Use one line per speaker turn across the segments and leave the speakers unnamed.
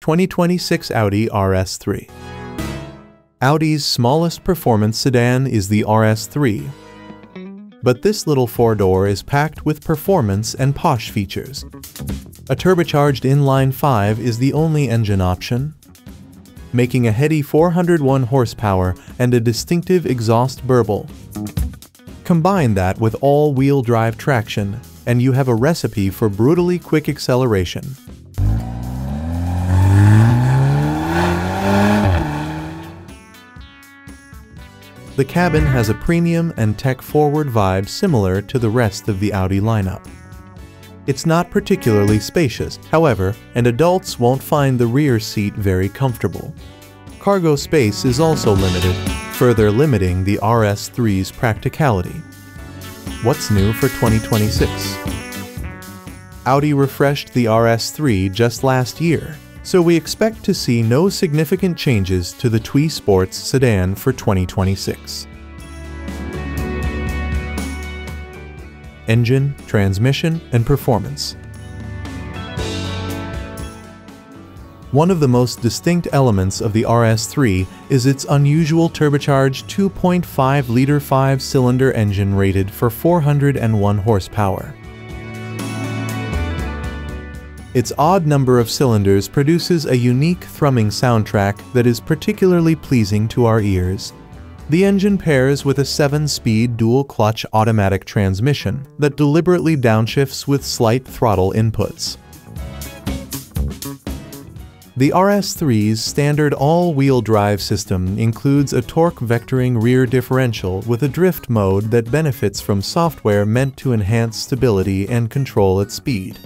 2026 Audi RS3. Audi's smallest performance sedan is the RS3. But this little four-door is packed with performance and posh features. A turbocharged inline-5 is the only engine option, making a heady 401 horsepower and a distinctive exhaust burble. Combine that with all-wheel drive traction, and you have a recipe for brutally quick acceleration. The cabin has a premium and tech-forward vibe similar to the rest of the Audi lineup. It's not particularly spacious, however, and adults won't find the rear seat very comfortable. Cargo space is also limited, further limiting the RS3's practicality. What's new for 2026? Audi refreshed the RS3 just last year, so we expect to see no significant changes to the Audi Sport's sedan for 2026. Engine, transmission, and performance. One of the most distinct elements of the RS3 is its unusual turbocharged 2.5-liter 5-cylinder engine rated for 401 horsepower. Its odd number of cylinders produces a unique thrumming soundtrack that is particularly pleasing to our ears. The engine pairs with a 7-speed dual-clutch automatic transmission that deliberately downshifts with slight throttle inputs. The RS3's standard all-wheel drive system includes a torque vectoring rear differential with a drift mode that benefits from software meant to enhance stability and control its speed.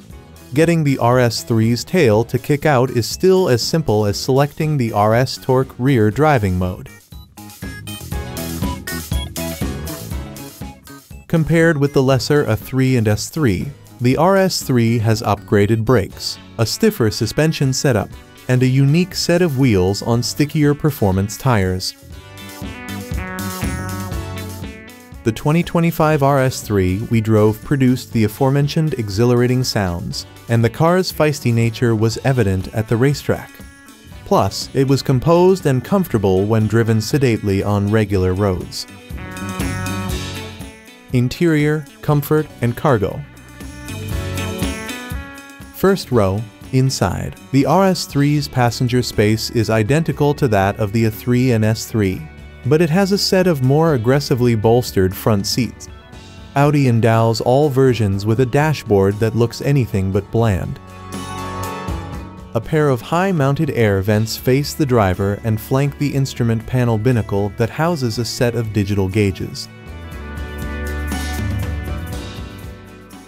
Getting the RS3's tail to kick out is still as simple as selecting the RS Torque rear driving mode. Compared with the lesser A3 and S3, the RS3 has upgraded brakes, a stiffer suspension setup, and a unique set of wheels on stickier performance tires. The 2025 RS3 we drove produced the aforementioned exhilarating sounds, and the car's feisty nature was evident at the racetrack. Plus, it was composed and comfortable when driven sedately on regular roads. Interior, comfort, and cargo. First row, inside. The RS3's passenger space is identical to that of the A3 and S3, but it has a set of more aggressively bolstered front seats. Audi endows all versions with a dashboard that looks anything but bland. A pair of high-mounted air vents face the driver and flank the instrument panel binnacle that houses a set of digital gauges.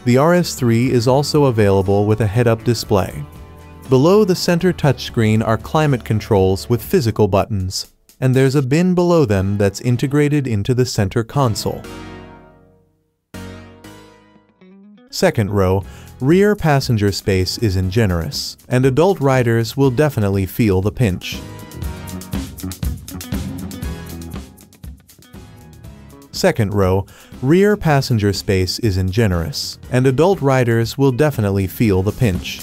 The RS3 is also available with a head-up display. Below the center touchscreen are climate controls with physical buttons, and there's a bin below them that's integrated into the center console. Second row, rear passenger space isn't generous, and adult riders will definitely feel the pinch. Second row, rear passenger space isn't generous, and adult riders will definitely feel the pinch.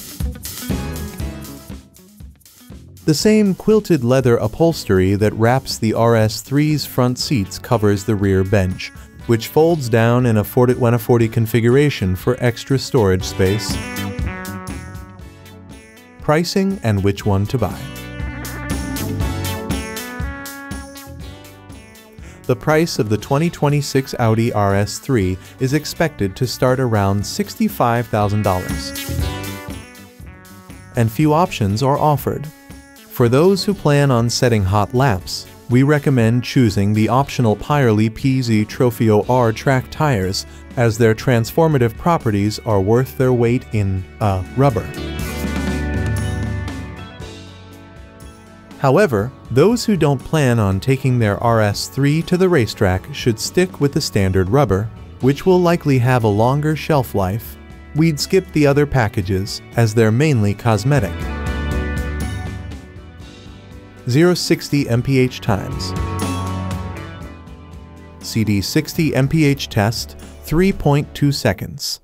The same quilted leather upholstery that wraps the RS3's front seats covers the rear bench, which folds down in a 40-140 configuration for extra storage space. Pricing and which one to buy. The price of the 2026 Audi RS3 is expected to start around $65,000. And few options are offered. For those who plan on setting hot laps, we recommend choosing the optional Pirelli PZ Trofeo R track tires, as their transformative properties are worth their weight in rubber. However, those who don't plan on taking their RS3 to the racetrack should stick with the standard rubber, which will likely have a longer shelf life. We'd skip the other packages, as they're mainly cosmetic. 0-60 mph times. CD 60 mph test, 3.2 seconds.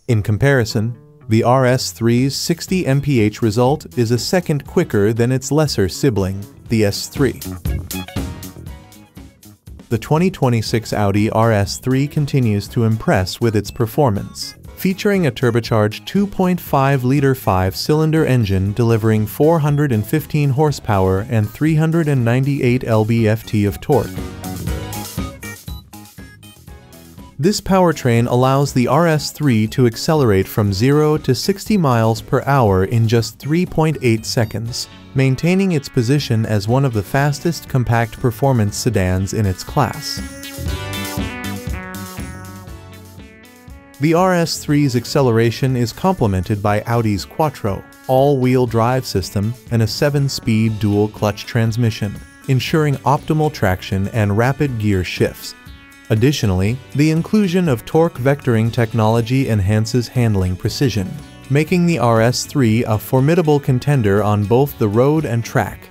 In comparison, The RS3's 60 mph result is a second quicker than its lesser sibling, the S3. The 2026 Audi RS3 continues to impress with its performance, featuring a turbocharged 2.5-liter 5-cylinder engine delivering 415 horsepower and 398 lb-ft of torque. This powertrain allows the RS3 to accelerate from 0 to 60 miles per hour in just 3.8 seconds, maintaining its position as one of the fastest compact performance sedans in its class. The RS3's acceleration is complemented by Audi's Quattro All-Wheel Drive system and a 7-speed dual-clutch transmission, ensuring optimal traction and rapid gear shifts. Additionally, the inclusion of torque vectoring technology enhances handling precision, making the RS3 a formidable contender on both the road and track.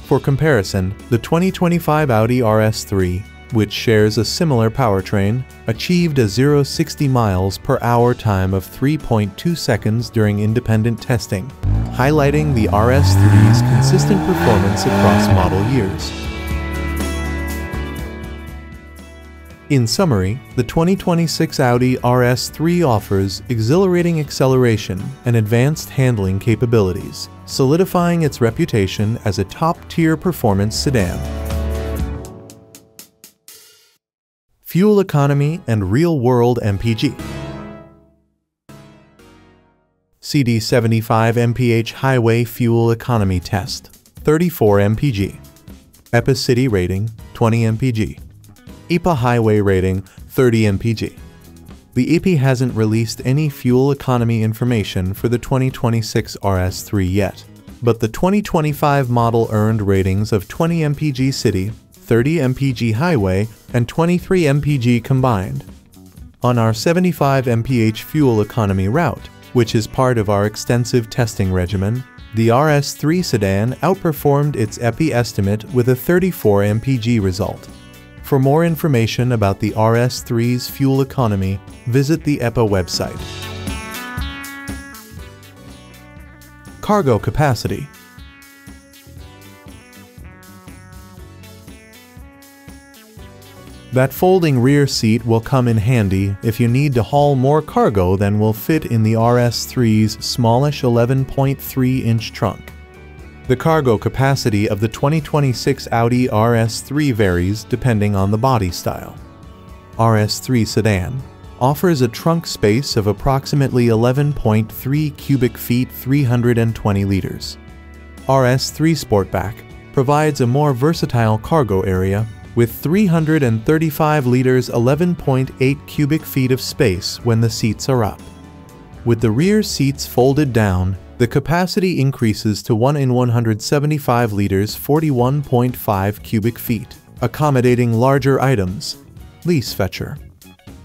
For comparison, the 2025 Audi RS3, which shares a similar powertrain, achieved a 0-60 miles per hour time of 3.2 seconds during independent testing, highlighting the RS3's consistent performance across model years. In summary, the 2026 Audi RS3 offers exhilarating acceleration and advanced handling capabilities, solidifying its reputation as a top-tier performance sedan. Fuel economy and real-world MPG. CD 75 mph highway fuel economy test, 34 mpg. EPA city rating, 20 mpg. EPA highway rating, 30 mpg. The EPA hasn't released any fuel economy information for the 2026 RS3 yet, but the 2025 model earned ratings of 20 mpg city, 30 mpg highway, and 23 mpg combined. On our 75 mph fuel economy route, which is part of our extensive testing regimen, the RS3 sedan outperformed its EPA estimate with a 34 mpg result. For more information about the RS3's fuel economy, visit the EPA website. Cargo capacity. That folding rear seat will come in handy if you need to haul more cargo than will fit in the RS3's smallish 11.3-inch trunk. The cargo capacity of the 2026 Audi RS3 varies depending on the body style. RS3 sedan offers a trunk space of approximately 11.3 cubic feet 320 liters. RS3 Sportback provides a more versatile cargo area with 335 liters 11.8 cubic feet of space when the seats are up. With the rear seats folded down, the capacity increases to 1 in 175 liters 41.5 cubic feet, accommodating larger items. Lease fetcher.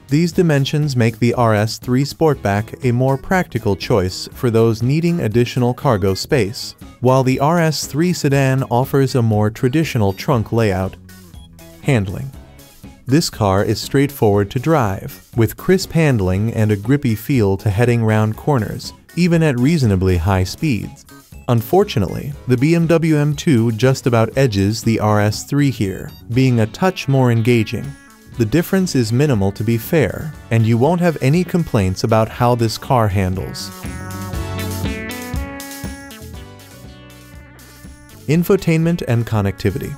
These dimensions make the RS3 Sportback a more practical choice for those needing additional cargo space, while the RS3 sedan offers a more traditional trunk layout. Handling. This car is straightforward to drive, with crisp handling and a grippy feel to heading round corners, even at reasonably high speeds. Unfortunately, the BMW M2 just about edges the RS3 here, being a touch more engaging. The difference is minimal to be fair, and you won't have any complaints about how this car handles. Infotainment and connectivity.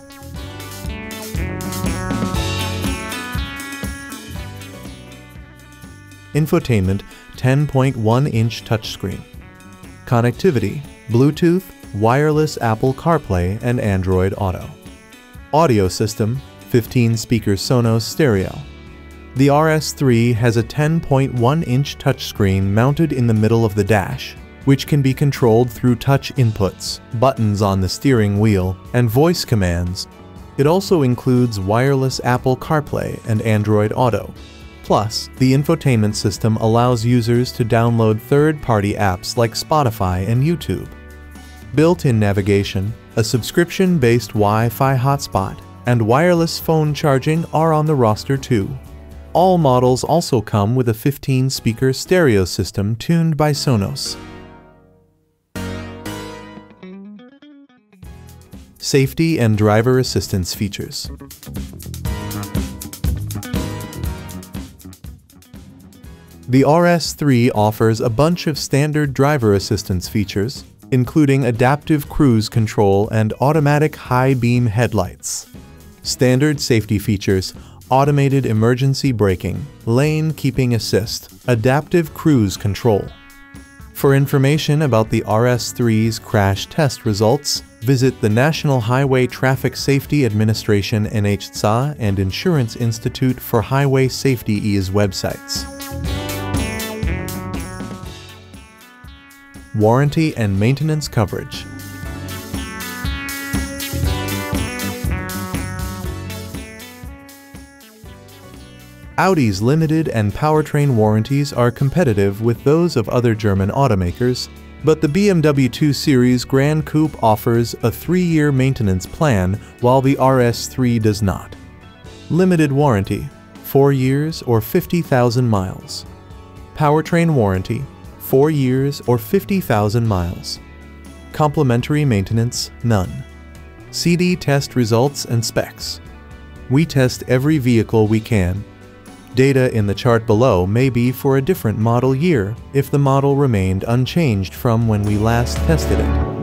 Infotainment, 10.1-inch touchscreen. Connectivity, Bluetooth, wireless Apple CarPlay and Android Auto. Audio system, 15-speaker Sonos stereo. The RS3 has a 10.1-inch touchscreen mounted in the middle of the dash, which can be controlled through touch inputs, buttons on the steering wheel, and voice commands. It also includes wireless Apple CarPlay and Android Auto. Plus, the infotainment system allows users to download third-party apps like Spotify and YouTube. Built-in navigation, a subscription-based Wi-Fi hotspot, and wireless phone charging are on the roster too. All models also come with a 15-speaker stereo system tuned by Sonos. Safety and driver assistance features. The RS3 offers a bunch of standard driver assistance features, including adaptive cruise control and automatic high-beam headlights. Standard safety features: automated emergency braking, lane keeping assist, adaptive cruise control. For information about the RS3's crash test results, visit the National Highway Traffic Safety Administration NHTSA and Insurance Institute for Highway Safety's websites. Warranty and maintenance coverage. Audi's limited and powertrain warranties are competitive with those of other German automakers, but the BMW 2 Series Grand Coupe offers a 3-year maintenance plan while the RS3 does not. Limited warranty, 4 years or 50,000 miles. Powertrain warranty, 4 years or 50,000 miles. Complimentary maintenance, none. CD test results and specs. We test every vehicle we can. Data in the chart below may be for a different model year if the model remained unchanged from when we last tested it.